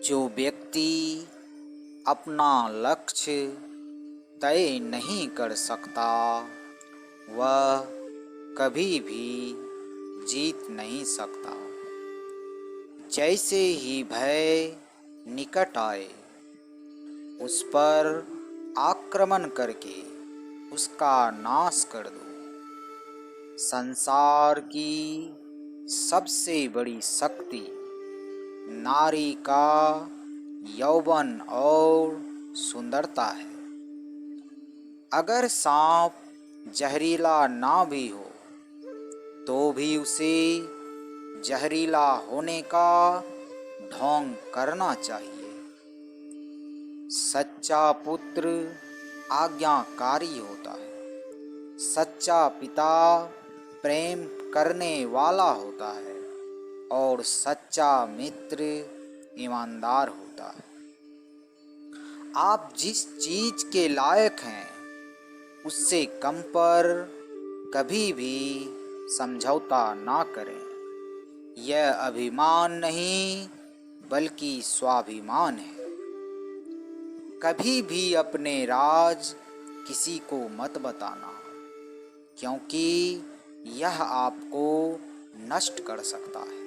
जो व्यक्ति अपना लक्ष्य तय नहीं कर सकता वह कभी भी जीत नहीं सकता। जैसे ही भय निकट आए उस पर आक्रमण करके उसका नाश कर दो। संसार की सबसे बड़ी शक्ति नारी का यौवन और सुंदरता है। अगर सांप जहरीला ना भी हो तो भी उसे जहरीला होने का ढोंग करना चाहिए। सच्चा पुत्र आज्ञाकारी होता है। सच्चा पिता प्रेम करने वाला होता है और सच्चा मित्र ईमानदार होता है। आप जिस चीज के लायक हैं उससे कम पर कभी भी समझौता ना करें। यह अभिमान नहीं बल्कि स्वाभिमान है। कभी भी अपने राज किसी को मत बताना, क्योंकि यह आपको नष्ट कर सकता है।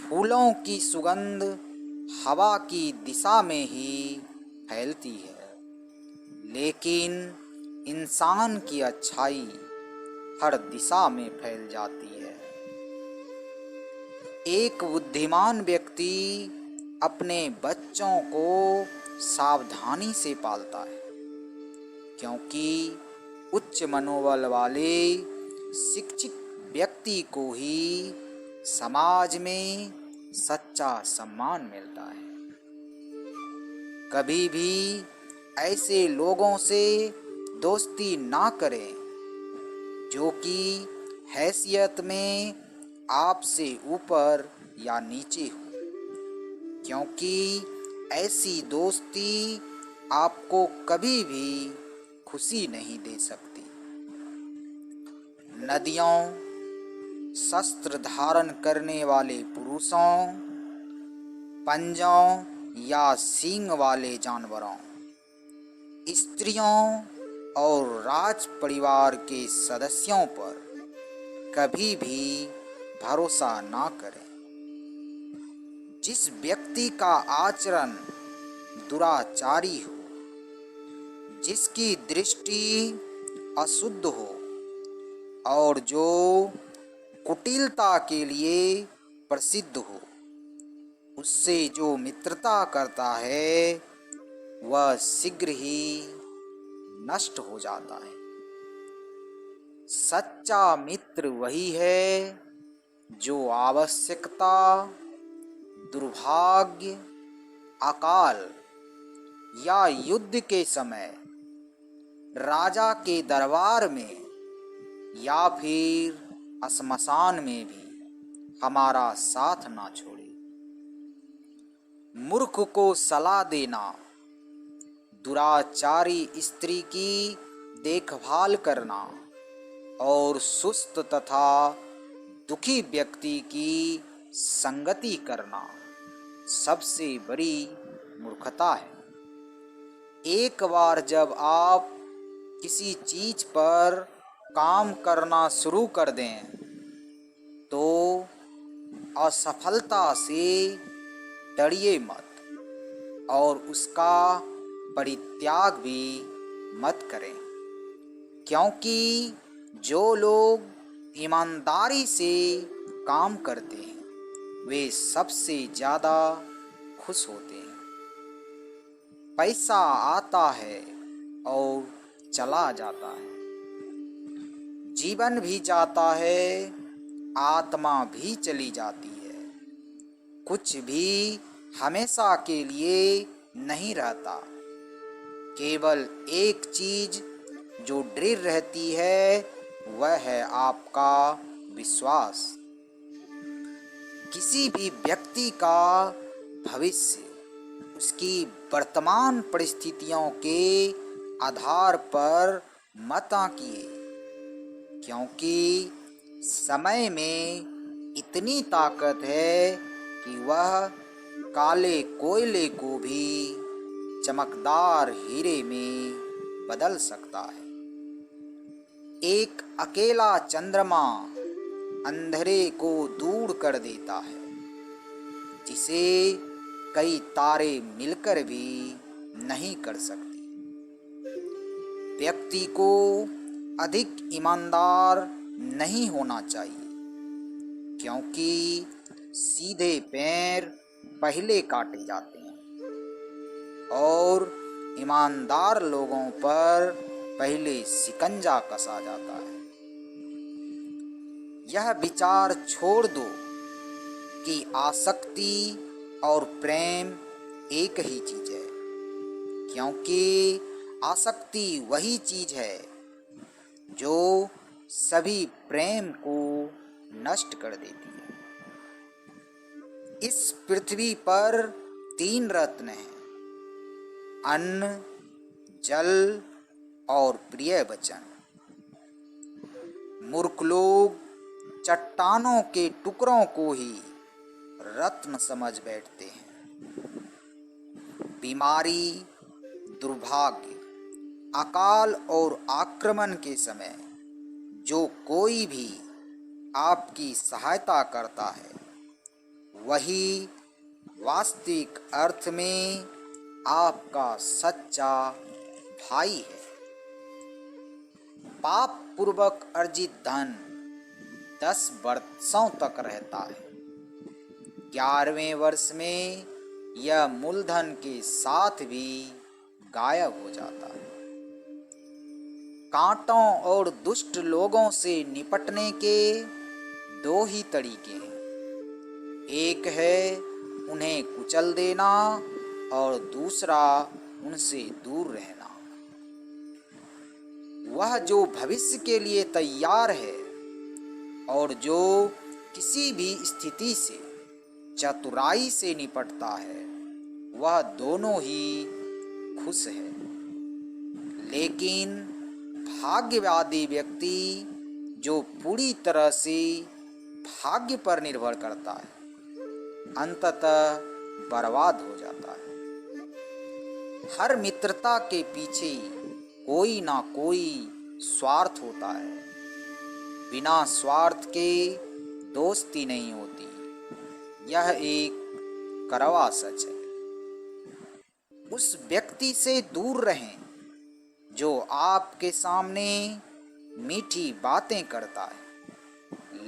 फूलों की सुगंध हवा की दिशा में ही फैलती है, लेकिन इंसान की अच्छाई हर दिशा में फैल जाती है। एक बुद्धिमान व्यक्ति अपने बच्चों को सावधानी से पालता है, क्योंकि उच्च मनोबल वाले शिक्षित व्यक्ति को ही समाज में सच्चा सम्मान मिलता है। कभी भी ऐसे लोगों से दोस्ती ना करें जो कि हैसियत में आपसे ऊपर या नीचे हो, क्योंकि ऐसी दोस्ती आपको कभी भी खुशी नहीं दे सकती। नदियों, शस्त्र धारण करने वाले पुरुषों, पंजों या सींग वाले जानवरों, स्त्रियों और राज परिवार के सदस्यों पर कभी भी भरोसा ना करें। जिस व्यक्ति का आचरण दुराचारी हो, जिसकी दृष्टि अशुद्ध हो और जो कुटिलता के लिए प्रसिद्ध हो, उससे जो मित्रता करता है वह शीघ्र ही नष्ट हो जाता है। सच्चा मित्र वही है जो आवश्यकता, दुर्भाग्य, अकाल या युद्ध के समय राजा के दरबार में या फिर श्मशान में भी हमारा साथ ना छोड़े। मूर्ख को सलाह देना, दुराचारी स्त्री की देखभाल करना और सुस्त तथा दुखी व्यक्ति की संगति करना सबसे बड़ी मूर्खता है। एक बार जब आप किसी चीज पर काम करना शुरू कर दें तो असफलता से डरिए मत और उसका परित्याग भी मत करें, क्योंकि जो लोग ईमानदारी से काम करते हैं वे सबसे ज़्यादा खुश होते हैं। पैसा आता है और चला जाता है, जीवन भी जाता है, आत्मा भी चली जाती है। कुछ भी हमेशा के लिए नहीं रहता। केवल एक चीज जो दृढ़ रहती है वह है आपका विश्वास। किसी भी व्यक्ति का भविष्य उसकी वर्तमान परिस्थितियों के आधार पर मत आंकिए, क्योंकि समय में इतनी ताकत है कि वह काले कोयले को भी चमकदार हीरे में बदल सकता है। एक अकेला चंद्रमा अंधेरे को दूर कर देता है, जिसे कई तारे मिलकर भी नहीं कर सकती। व्यक्ति को अधिक ईमानदार नहीं होना चाहिए, क्योंकि सीधे पैर पहले काटे जाते हैं और ईमानदार लोगों पर पहले शिकंजा कसा जाता है। यह विचार छोड़ दो कि आसक्ति और प्रेम एक ही चीज है, क्योंकि आसक्ति वही चीज है जो सभी प्रेम को नष्ट कर देती है। इस पृथ्वी पर 3 रत्न हैं: अन्न, जल और प्रिय वचन। मूर्ख लोग चट्टानों के टुकड़ों को ही रत्न समझ बैठते हैं। बीमारी, दुर्भाग्य, अकाल और आक्रमण के समय जो कोई भी आपकी सहायता करता है, वही वास्तविक अर्थ में आपका सच्चा भाई है। पाप पूर्वक अर्जित धन 10 वर्षों तक रहता है। 11वें वर्ष में यह मूलधन के साथ भी गायब हो जाता है। कांटों और दुष्ट लोगों से निपटने के 2 ही तरीके हैं। एक है उन्हें कुचल देना और दूसरा उनसे दूर रहना। वह जो भविष्य के लिए तैयार है और जो किसी भी स्थिति से चतुराई से निपटता है, वह दोनों ही खुश है। लेकिन भाग्यवादी व्यक्ति जो पूरी तरह से भाग्य पर निर्भर करता है, अंततः बर्बाद हो जाता है। हर मित्रता के पीछे कोई ना कोई स्वार्थ होता है। बिना स्वार्थ के दोस्ती नहीं होती। यह एक कड़वा सच है। उस व्यक्ति से दूर रहें जो आपके सामने मीठी बातें करता है,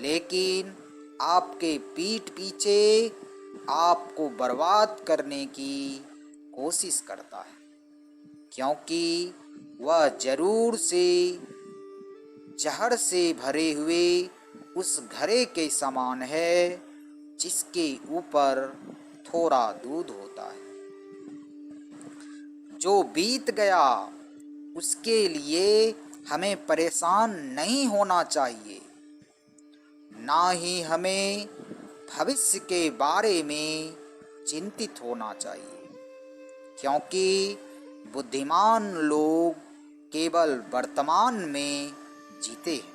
लेकिन आपके पीठ पीछे आपको बर्बाद करने की कोशिश करता है, क्योंकि वह जरूर से जहर से भरे हुए उस घड़े के समान है जिसके ऊपर थोड़ा दूध होता है। जो बीत गया उसके लिए हमें परेशान नहीं होना चाहिए, ना ही हमें भविष्य के बारे में चिंतित होना चाहिए, क्योंकि बुद्धिमान लोग केवल वर्तमान में जीते हैं।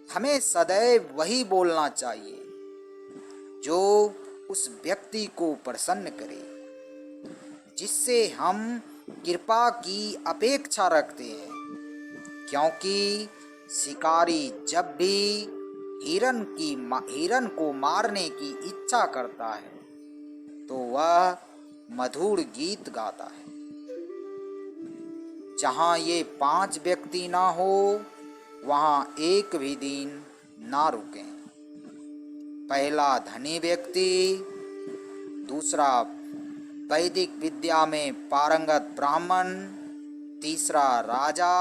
हमें सदैव वही बोलना चाहिए जो उस व्यक्ति को प्रसन्न करे, जिससे हम कृपा की अपेक्षा रखते हैं, क्योंकि शिकारी जब भी हिरन को मारने की इच्छा करता है तो वह मधुर गीत गाता है। जहाँ ये 5 व्यक्ति ना हो, वहाँ एक भी दिन ना रुकें। पहला धनी व्यक्ति, दूसरा वैदिक विद्या में पारंगत ब्राह्मण, तीसरा राजा,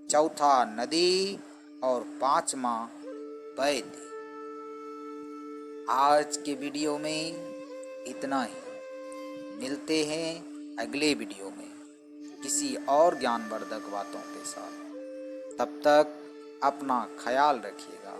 चौथा नदी और 5वां वैद्य। आज के वीडियो में इतना ही। मिलते हैं अगले वीडियो में किसी और ज्ञानवर्धक बातों के साथ। तब तक अपना ख्याल रखिएगा।